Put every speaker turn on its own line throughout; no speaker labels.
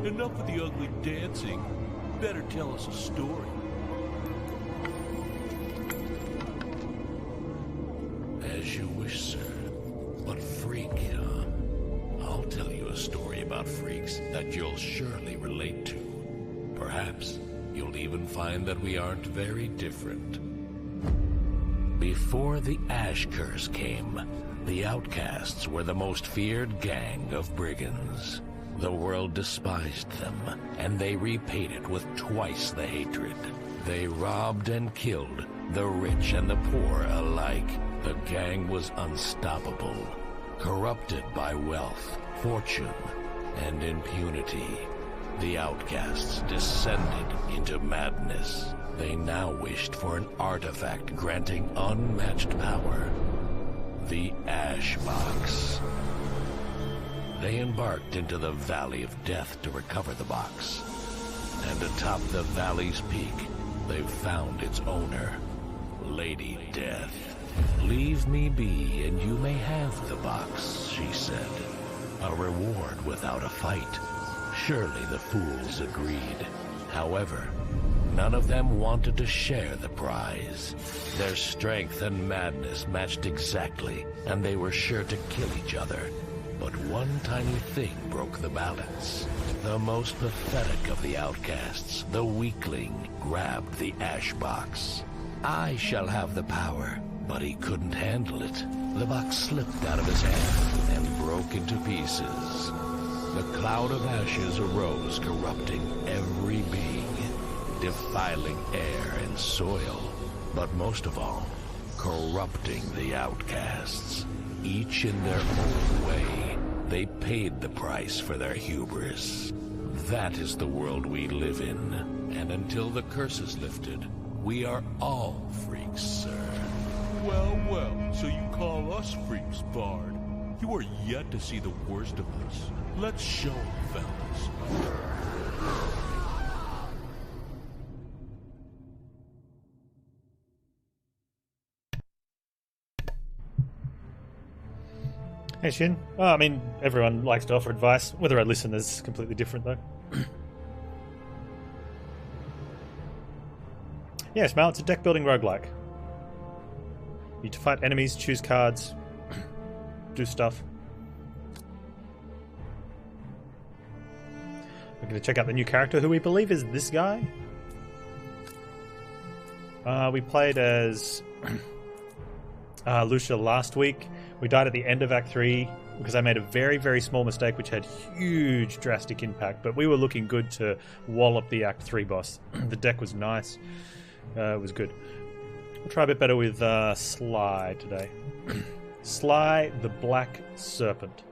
enough of the ugly dancing. Better tell us a story. As you wish, sir. But freak, huh? I'll tell you a story about freaks that you'll surely relate to. Perhaps you'll even find that we aren't very different. Before the Ash Curse came, the Outcasts were the most feared gang of brigands. The world despised them, and they repaid it with twice the hatred. They robbed and killed the rich and the poor alike. The gang was unstoppable, corrupted by wealth, fortune, and impunity. The Outcasts descended into madness. They now wished for an artifact granting unmatched power. The Ash Box. They embarked into the Valley of Death to recover the box. And atop the valley's peak, they found its owner, Lady Death. "Leave me be, and you may have the box," she said. "A reward without a fight." Surely the fools agreed. However, none of them wanted to share the prize. Their strength and madness matched exactly, and they were sure to kill each other. But one tiny thing broke the balance. The most pathetic of the outcasts, the weakling, grabbed the Ash Box. "I shall have the power," but he couldn't handle it. The box slipped out of his hand and broke into pieces. The cloud of ashes arose, corrupting every being, defiling air and soil, but most of all, corrupting the outcasts. Each in their own way, they paid the price for their hubris. That is the world we live in, and until the curse is lifted, we are all freaks, sir. Well, well, so you call us freaks, Bard. You are yet to see the worst of us. Let's show 'em, fellas.
Hey Shin. Oh, I mean, everyone likes to offer advice. Whether I listen is completely different, though. Yes, Mal, it's a deck-building roguelike. You need to fight enemies, choose cards, do stuff. We're going to check out the new character, who we believe is this guy. We played as Lucia last week. We died at the end of Act 3 because I made a very, very small mistake which had huge, drastic impact. But we were looking good to wallop the Act 3 boss. The deck was nice. It was good. We'll try a bit better with Sly today. Sly the Black Serpent.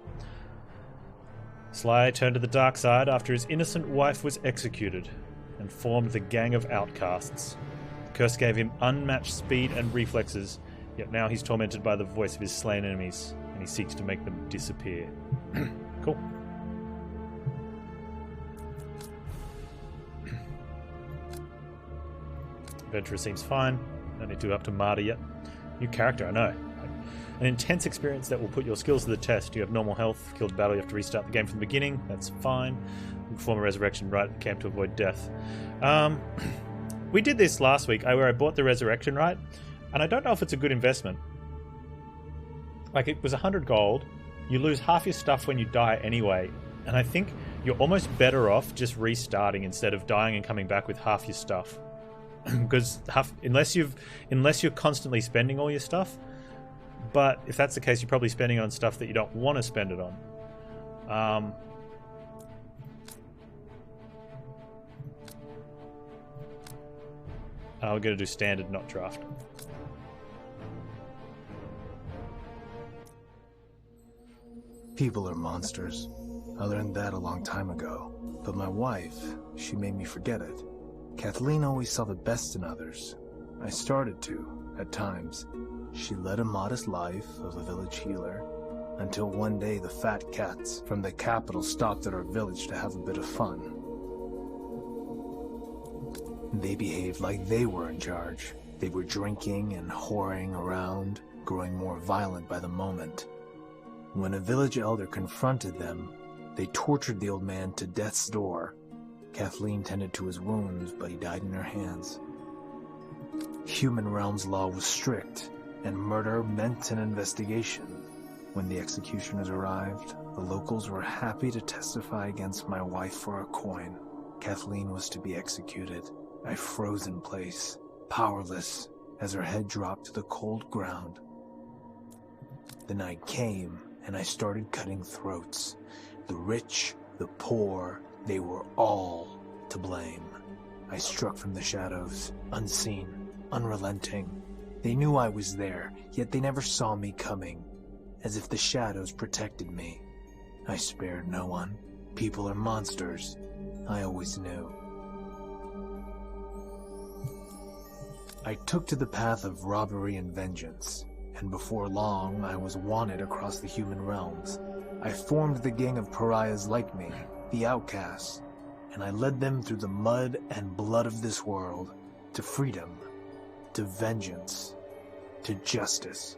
Sly turned to the dark side after his innocent wife was executed and formed the Gang of Outcasts. The curse gave him unmatched speed and reflexes, yet now he's tormented by the voice of his slain enemies, and he seeks to make them disappear. Cool. Adventurer seems fine. Don't need to go up to Marta yet. New character, I know. An intense experience that will put your skills to the test. You have normal health. Killed a battle, you have to restart the game from the beginning. That's fine. You perform a resurrection right at the camp to avoid death. We did this last week, where I bought the resurrection right, and I don't know if it's a good investment. Like, it was 100 gold. You lose half your stuff when you die anyway, and I think you're almost better off just restarting instead of dying and coming back with half your stuff. Because unless you're constantly spending all your stuff, but if that's the case, you're probably spending on stuff that you don't want to spend it on. We're going to do standard, not draft.
People are monsters. I learned that a long time ago. But my wife, she made me forget it. Kathleen always saw the best in others. I started to, at times. She led a modest life of a village healer, until one day the fat cats from the capital stopped at our village to have a bit of fun. They behaved like they were in charge. They were drinking and whoring around, growing more violent by the moment. When a village elder confronted them, They tortured the old man to death's door. Kathleen tended to his wounds, but he died in her hands. Human Realm's law was strict, and murder meant an investigation. When the executioners arrived, the locals were happy to testify against my wife for a coin. Kathleen was to be executed. I froze in place, powerless, as her head dropped to the cold ground. The night came, and I started cutting throats. The rich, the poor, they were all to blame. I struck from the shadows, unseen, unrelenting. They knew I was there, yet they never saw me coming, as if the shadows protected me. I spared no one. People are monsters. I always knew. I took to the path of robbery and vengeance, and before long I was wanted across the human realms. I formed the gang of pariahs like me, the outcasts, and I led them through the mud and blood of this world, to freedom, to vengeance, to justice.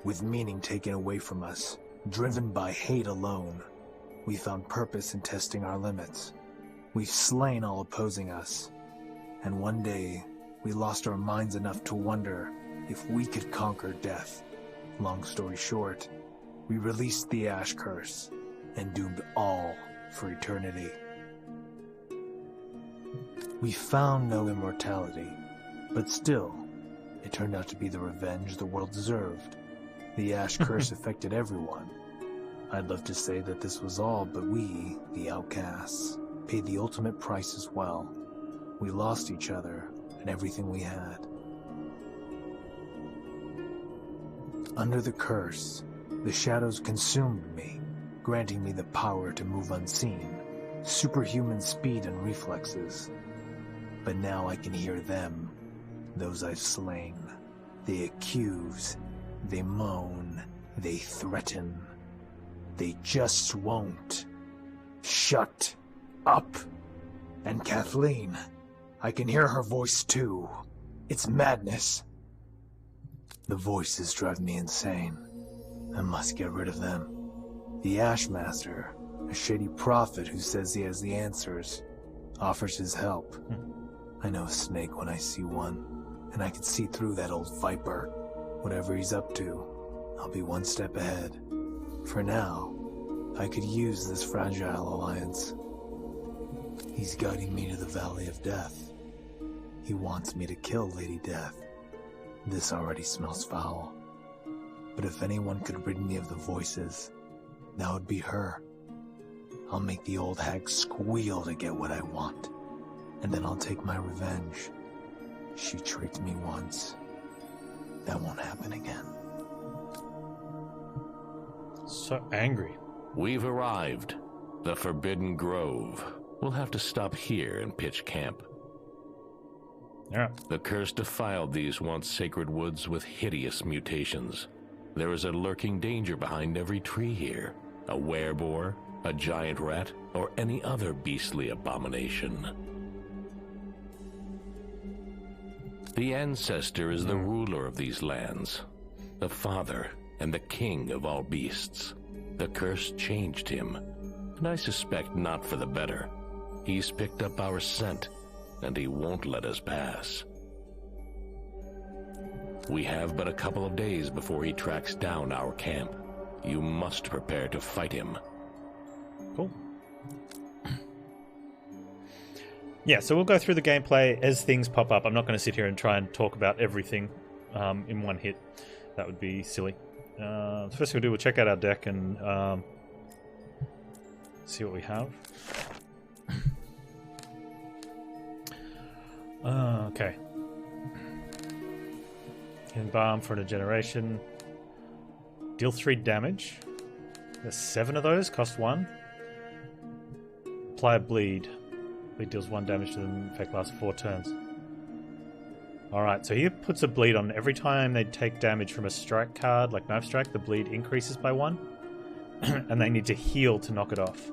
With meaning taken away from us, driven by hate alone, we found purpose in testing our limits. We've slain all opposing us, and one day we lost our minds enough to wonder if we could conquer death. Long story short, we released the Ash Curse and doomed all for eternity. We found no immortality, but still, it turned out to be the revenge the world deserved. The Ash Curse affected everyone. I'd love to say that this was all, but we, the outcasts, paid the ultimate price as well. We lost each other and everything we had. Under the curse, the shadows consumed me, granting me the power to move unseen, superhuman speed and reflexes. But now I can hear them, those I've slain. They accuse, they moan, they threaten. They just won't. Shut up. And Kathleen, I can hear her voice too. It's madness. The voices drive me insane. I must get rid of them. The Ashmaster, a shady prophet who says he has the answers, offers his help. I know a snake when I see one, and I can see through that old viper. Whatever he's up to, I'll be one step ahead. For now, I could use this fragile alliance. He's guiding me to the Valley of Death. He wants me to kill Lady Death. This already smells foul. But if anyone could rid me of the voices, that would be her. I'll make the old hag squeal to get what I want, and then I'll take my revenge. She tricked me once. That won't happen again.
So angry.
We've arrived. The Forbidden Grove. We'll have to stop here and pitch camp.
Yeah.
The curse defiled these once sacred woods with hideous mutations. There is a lurking danger behind every tree here. A wereboar, a giant rat, or any other beastly abomination. The ancestor is the ruler of these lands, the father and the king of all beasts. The curse changed him, and I suspect not for the better. He's picked up our scent, and he won't let us pass. We have but a couple of days before he tracks down our camp. You must prepare to fight him.
Cool. Yeah, so we'll go through the gameplay as things pop up. I'm not going to sit here and try and talk about everything in one hit. That would be silly. The first thing we'll do, we'll check out our deck and see what we have. Okay. Embalm for a generation. Deal 3 damage. There's 7 of those, cost 1. Apply a bleed. Bleed deals 1 damage to them, effect lasts 4 turns. Alright, so he puts a bleed on every time they take damage from a strike card, like Knife Strike, the bleed increases by 1. And they need to heal to knock it off.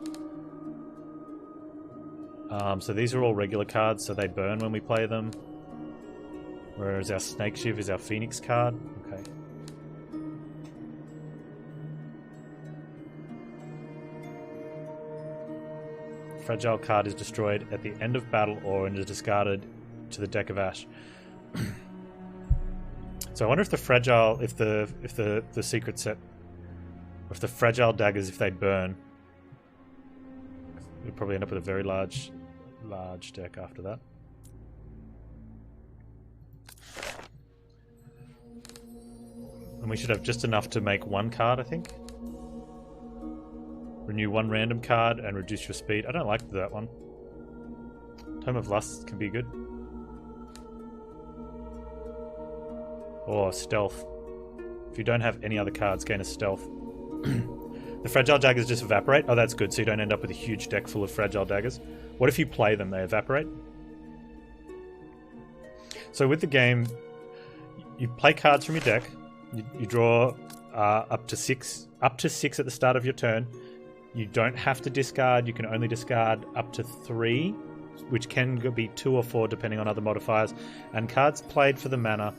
So these are all regular cards, so they burn when we play them. Whereas our Snake Shiv is our Phoenix card. Okay. Fragile card is destroyed at the end of battle or is discarded to the deck of Ash. So I wonder if the fragile, if the secret set, if the fragile daggers, if they burn, we'll probably end up with a very large deck after that. And we should have just enough to make one card, I think. Renew one random card and reduce your speed. I don't like that one. Tome of Lust can be good. Or stealth. If you don't have any other cards, gain a stealth. The fragile daggers just evaporate. Oh, that's good, so you don't end up with a huge deck full of fragile daggers. What if you play them? They evaporate? So with the game, you play cards from your deck. You draw up to six at the start of your turn. You don't have to discard. You can only discard up to 3, which can be 2 or 4 depending on other modifiers. And cards played for the mana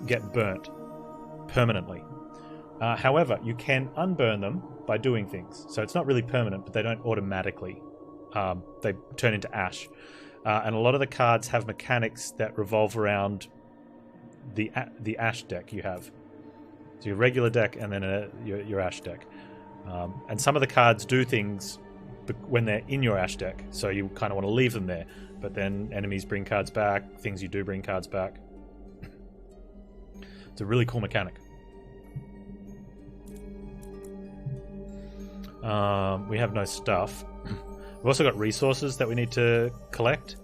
get burnt permanently. However, you can unburn them by doing things. So it's not really permanent, but they don't automatically. They turn into ash. And a lot of the cards have mechanics that revolve around the ash deck you have. So your regular deck and then your ash deck. And some of the cards do things when they're in your ash deck. So you kind of want to leave them there. But then enemies bring cards back. Things you do bring cards back. It's a really cool mechanic. We have no stuff. We've also got resources that we need to collect.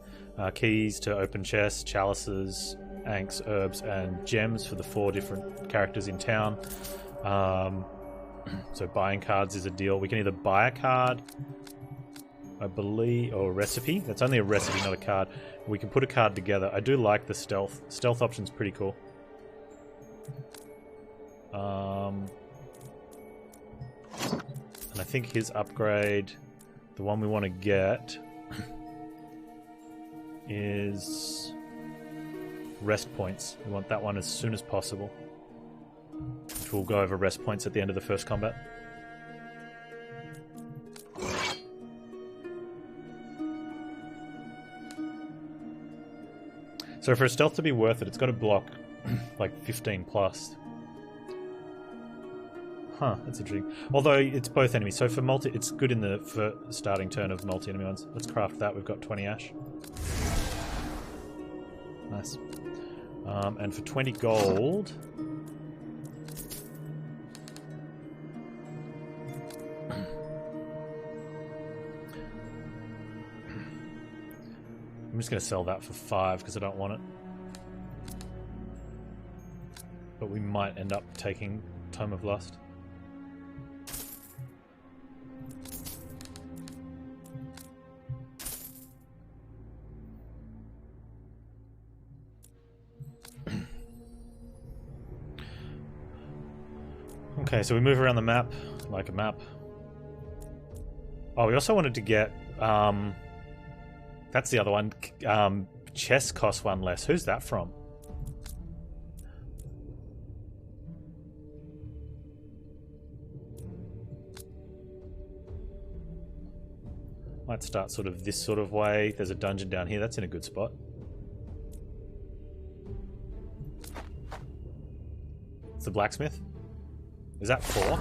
Keys to open chests, chalices, anks, herbs, and gems for the 4 different characters in town. So buying cards is a deal. We can either buy a card, I believe, or a recipe. That's only a recipe, not a card. We can put a card together. I do like the stealth. Stealth option's pretty cool. And I think his upgrade, the one we want to get, is rest points. We want that one as soon as possible. Which we'll go over rest points at the end of the first combat. So for a stealth to be worth it, it's got to block like 15 plus. Huh, that's interesting. Although it's both enemies, so for multi, it's good in the starting turn of multi-enemy ones. Let's craft that. We've got 20 ash. Nice. And for 20 gold, I'm just going to sell that for 5 because I don't want it. But we might end up taking Tome of Lust. Okay, so we move around the map like a map. Oh, we also wanted to get... that's the other one. Chess costs 1 less. Who's that from? Might start sort of this sort of way. There's a dungeon down here. That's in a good spot. It's the blacksmith. Is that 4?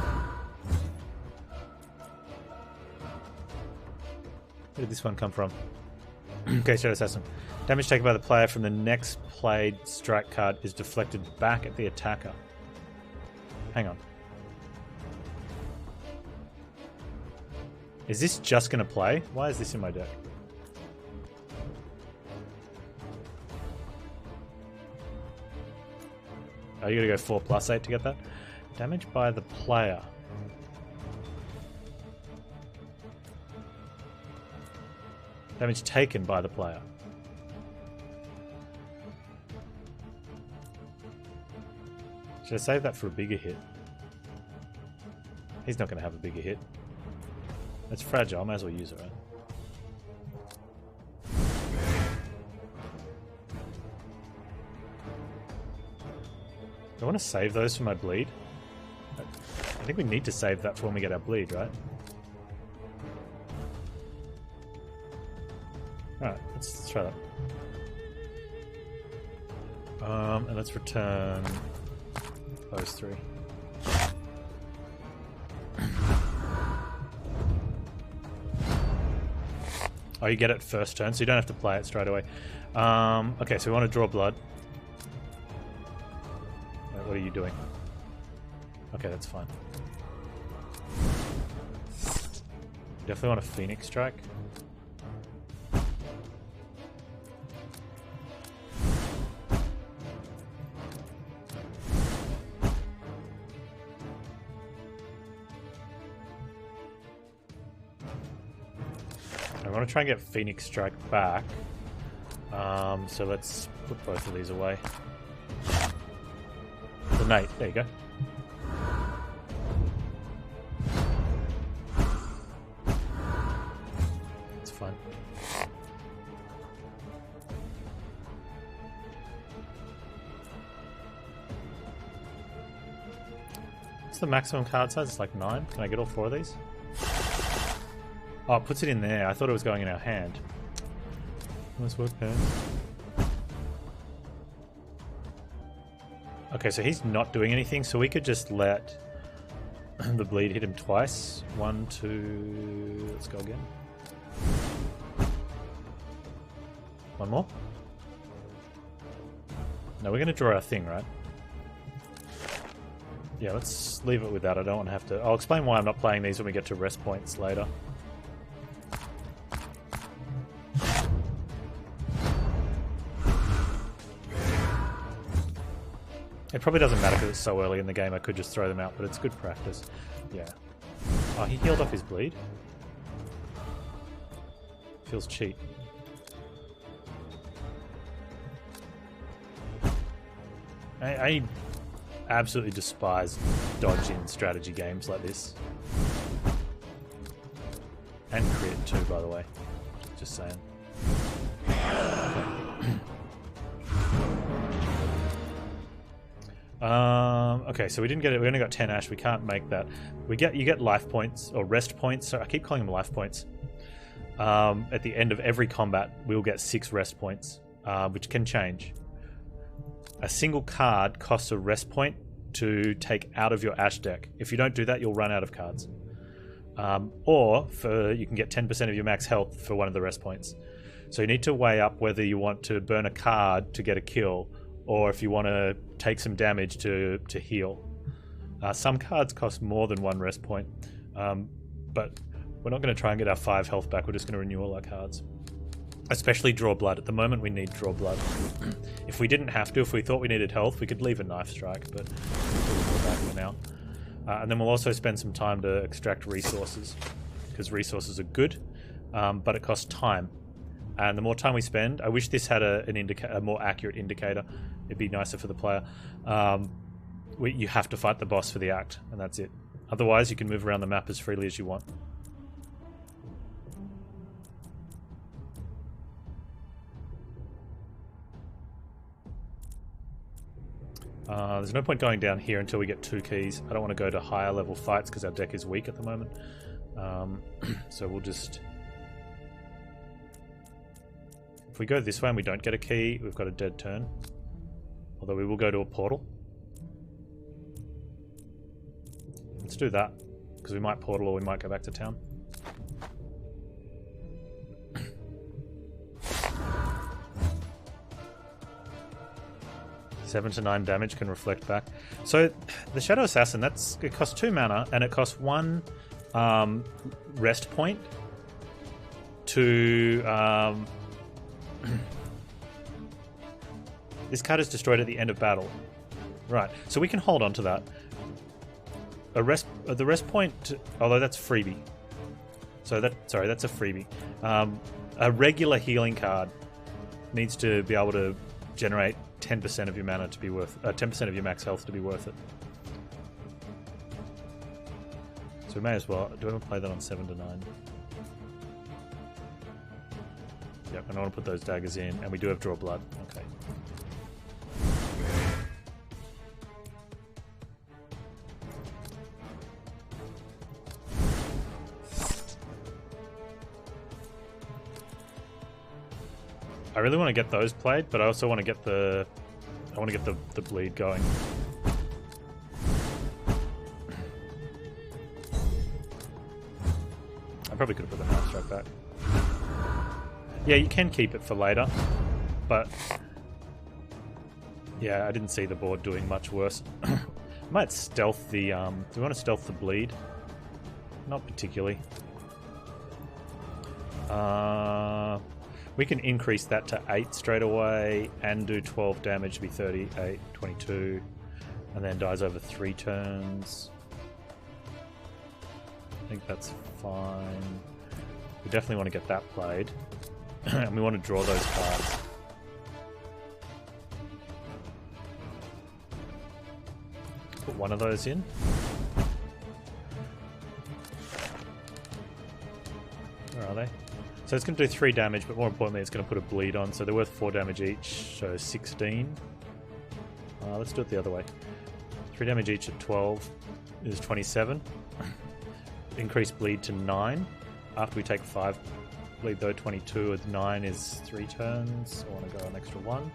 Where did this one come from? Okay, Shadow Assassin. Damage taken by the player from the next played strike card is deflected back at the attacker. Hang on. Is this just going to play? Why is this in my deck? Oh, you gotta go 4+8 to get that? Damage by the player. Damage taken by the player. Should I save that for a bigger hit? He's not going to have a bigger hit. It's fragile, I might as well use it, right? Do I want to save those for my bleed? I think we need to save that for when we get our bleed, right? Alright, let's try that. And let's return those three. Oh, you get it first turn, so you don't have to play it straight away. Okay, so we want to draw blood. Wait, what are you doing? Okay, that's fine. Definitely want a Phoenix Strike. I want to try and get Phoenix Strike back. So let's put both of these away. The Knight, there you go. It's fine. What's the maximum card size? It's like 9. Can I get all 4 of these? Oh, it puts it in there. I thought it was going in our hand. Nice work, Panz. Okay, so he's not doing anything, so we could just let the bleed hit him twice. 1, 2... Let's go again. 1 more? No, we're going to draw our thing, right? Yeah, let's leave it with that. I don't want to have to... I'll explain why I'm not playing these when we get to rest points later. It probably doesn't matter because it's so early in the game. I could just throw them out, but it's good practice. Yeah. Oh, he healed off his bleed. Feels cheap. I absolutely despise dodge in strategy games like this. And crit too, by the way. Just saying. Okay, so we didn't get it. We only got 10 ash. We can't make that. You get life points or rest points. So I keep calling them life points. At the end of every combat, we'll get 6 rest points, which can change. A single card costs a rest point to take out of your ash deck. If you don't do that, you'll run out of cards. Or you can get 10% of your max health for one of the rest points. So you need to weigh up whether you want to burn a card to get a kill, or if you want to take some damage to heal. Some cards cost more than 1 rest point, but we're not going to try and get our 5 health back. We're just going to renew all our cards. Especially draw blood. At the moment we need draw blood. If we didn't have to, if we thought we needed health, we could leave a knife strike, but we'll back for now. And then we'll also spend some time to extract resources, because resources are good, but it costs time. And the more time we spend, I wish this had a more accurate indicator. It'd be nicer for the player. You have to fight the boss for the act, and that's it. Otherwise, you can move around the map as freely as you want. There's no point going down here until we get 2 keys. I don't want to go to higher level fights because our deck is weak at the moment. So we'll just... If we go this way and we don't get a key, we've got a dead turn. Although we will go to a portal. Let's do that, because we might portal or we might go back to town. Seven to 9 damage can reflect back. So the Shadow Assassin, it costs 2 mana and it costs 1 rest point to... This card is destroyed at the end of battle. Right, so we can hold on to that. The rest point, although that's freebie. So that's a freebie. A regular healing card needs to be able to generate 10% of your mana to be worth 10% of your max health to be worth it. So we may as well. Do we want to play that on 7 to 9? Yep, and I want to put those daggers in, and we do have draw blood. Okay. I really want to get those played, but I also want to get the the bleed going. I probably could have put the knife strike back. Yeah, you can keep it for later, but yeah, I didn't see the board doing much worse. I might stealth the. Do we want to stealth the bleed? Not particularly. We can increase that to 8 straight away and do 12 damage to be 38, 22, and then dies over 3 turns. I think that's fine. We definitely want to get that played. And we want to draw those cards. Put one of those in. Where are they? So it's going to do 3 damage, but more importantly, it's going to put a bleed on. So they're worth 4 damage each, so 16. Let's do it the other way. 3 damage each at 12 is 27. Increase bleed to 9 after we take 5 bleed, though. 22 with 9 is 3 turns. I want to go an extra 1.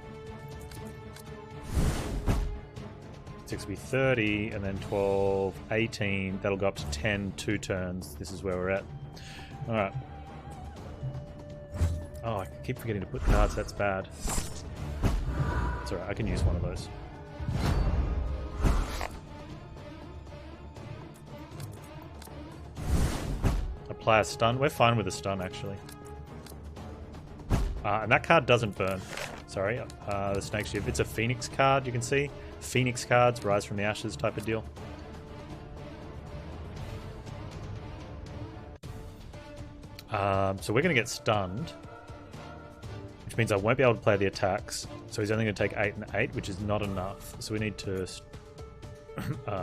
6 will be 30, and then 12, 18. That'll go up to 10, 2 turns. This is where we're at. Alright. Oh, I keep forgetting to put cards, that's bad. It's alright, I can use one of those. Apply a stun. We're fine with a stun, actually. And that card doesn't burn. Sorry, the Snake Shiv. It's a Phoenix card, you can see. Phoenix cards, rise from the ashes type of deal. So we're going to get stunned, which means I won't be able to play the attacks. So he's only going to take 8 and 8, which is not enough. So we need to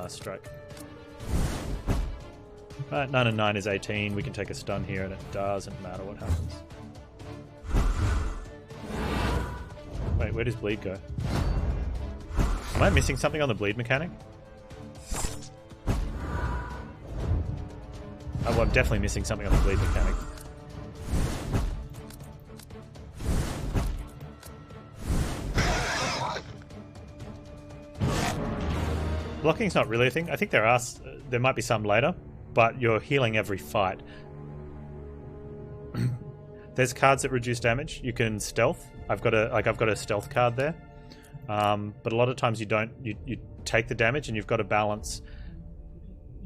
strike. 9 and 9 is 18. We can take a stun here, and it doesn't matter what happens. Wait, where does bleed go? Am I missing something on the bleed mechanic? Oh, well, I'm definitely missing something on the bleed mechanic. Blocking's not really a thing. I think there might be some later, but you're healing every fight. There's cards that reduce damage. You can stealth. I've got a stealth card there. But a lot of times you don't. You take the damage and you've got to balance.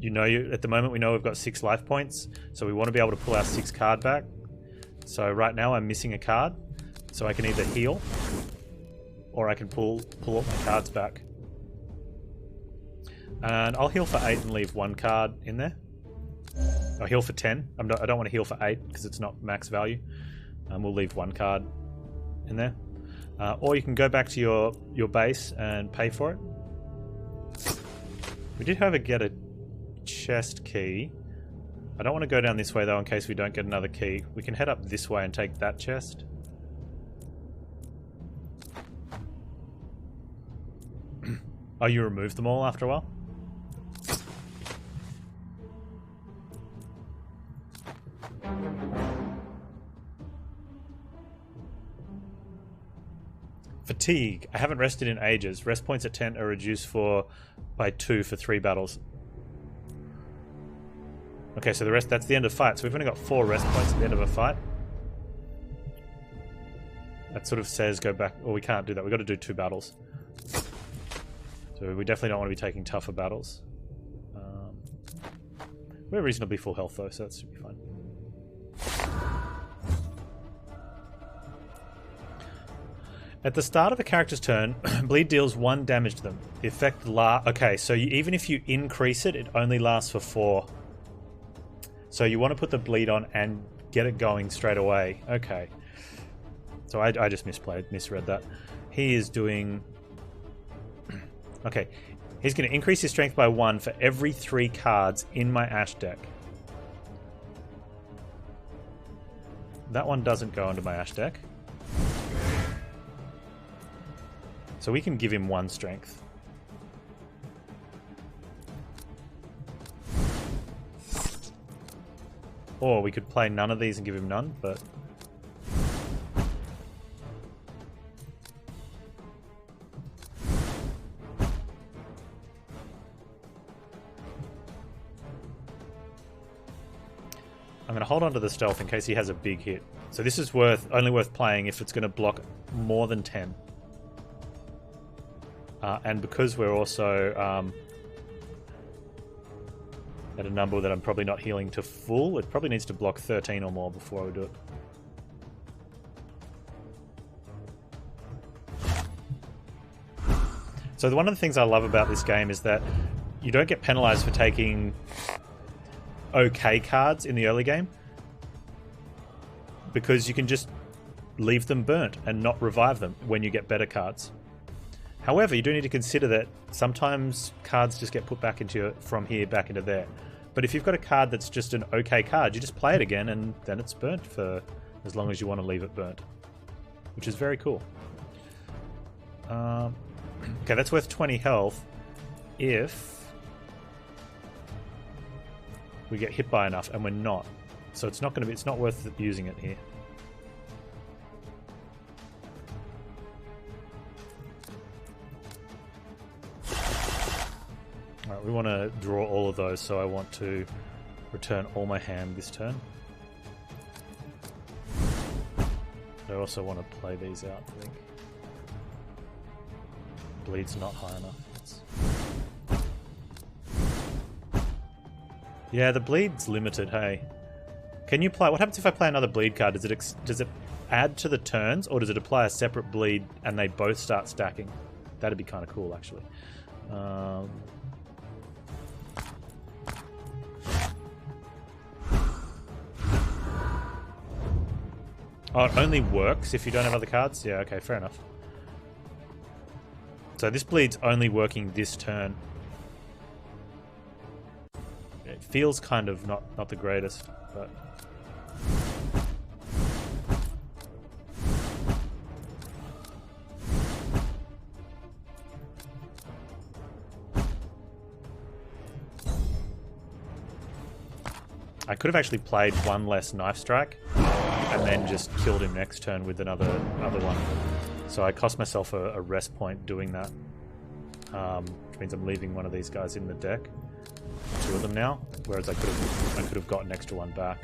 At the moment we know we've got 6 life points, so we want to be able to pull our 6 card back. So right now I'm missing a card, so I can either heal or I can pull all my cards back. And I'll heal for 8 and leave 1 card in there. I'll heal for 10. I don't want to heal for 8 because it's not max value. We'll leave 1 card in there. Or you can go back to your base and pay for it. We did, however, get a chest key. I don't want to go down this way, though, in case we don't get another key. We can head up this way and take that chest. Oh, you removed them all after a while? Fatigue. I haven't rested in ages. Rest points at 10 are reduced by 2 for 3 battles. Okay, so that's the end of fight. So we've only got 4 rest points at the end of a fight. That sort of says go back. Well, we can't do that. We've got to do 2 battles. So we definitely don't want to be taking tougher battles. We're reasonably full health though, so that should be fine. At the start of a character's turn, bleed deals 1 damage to them. The effect okay, so even if you increase it, it only lasts for 4. So you want to put the bleed on and get it going straight away. Okay. So I just misread that. He is doing... Okay. He's going to increase his strength by 1 for every 3 cards in my Ash deck. That one doesn't go into my Ash deck. So we can give him 1 strength. Or we could play none of these and give him none, but... going to hold on to the stealth in case he has a big hit. So this is only worth playing if it's going to block more than 10. And because we're also at a number that I'm probably not healing to full, it probably needs to block 13 or more before we do it. So one of the things I love about this game is that you don't get penalized for taking okay cards in the early game, because you can just leave them burnt and not revive them when you get better cards. However, you do need to consider that sometimes cards just get put back into from here back into there. But if you've got a card that's just an okay card, you just play it again and then it's burnt for as long as you want to leave it burnt, which is very cool. Okay, that's worth 20 health if we get hit by enough, and we're not. So it's not worth using it here. Alright, we want to draw all of those, so I want to return all my hand this turn. I also want to play these out, I think. Bleed's not high enough. Yeah, the bleed's limited, hey. Can you play... What happens if I play another bleed card? Does it add to the turns, or does it apply a separate bleed and they both start stacking? That'd be kind of cool, actually. Oh, it only works if you don't have other cards? Yeah, okay, fair enough. So this bleed's only working this turn. It feels kind of not the greatest, but... I could have actually played one less knife strike and then just killed him next turn with another one. So I cost myself a rest point doing that, which means I'm leaving one of these guys in the deck. Two of them now, whereas I could have gotten an extra one back.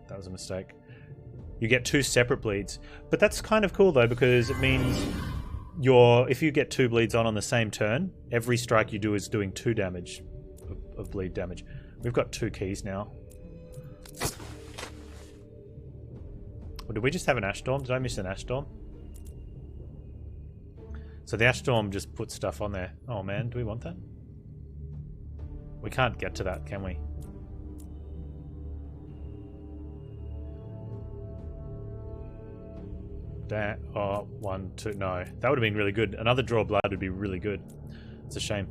That was a mistake. You get two separate bleeds, but that's kind of cool though, because it means if you get two bleeds on the same turn, every strike you do is doing 2 damage of bleed damage. We've got 2 keys now. Or did we just have an Ash Storm? Did I miss an Ash Storm? So the Ash Storm just puts stuff on there. Oh man, do we want that? We can't get to that, can we? Oh, 1, 2, no. That would have been really good. Another draw blood would be really good. It's a shame.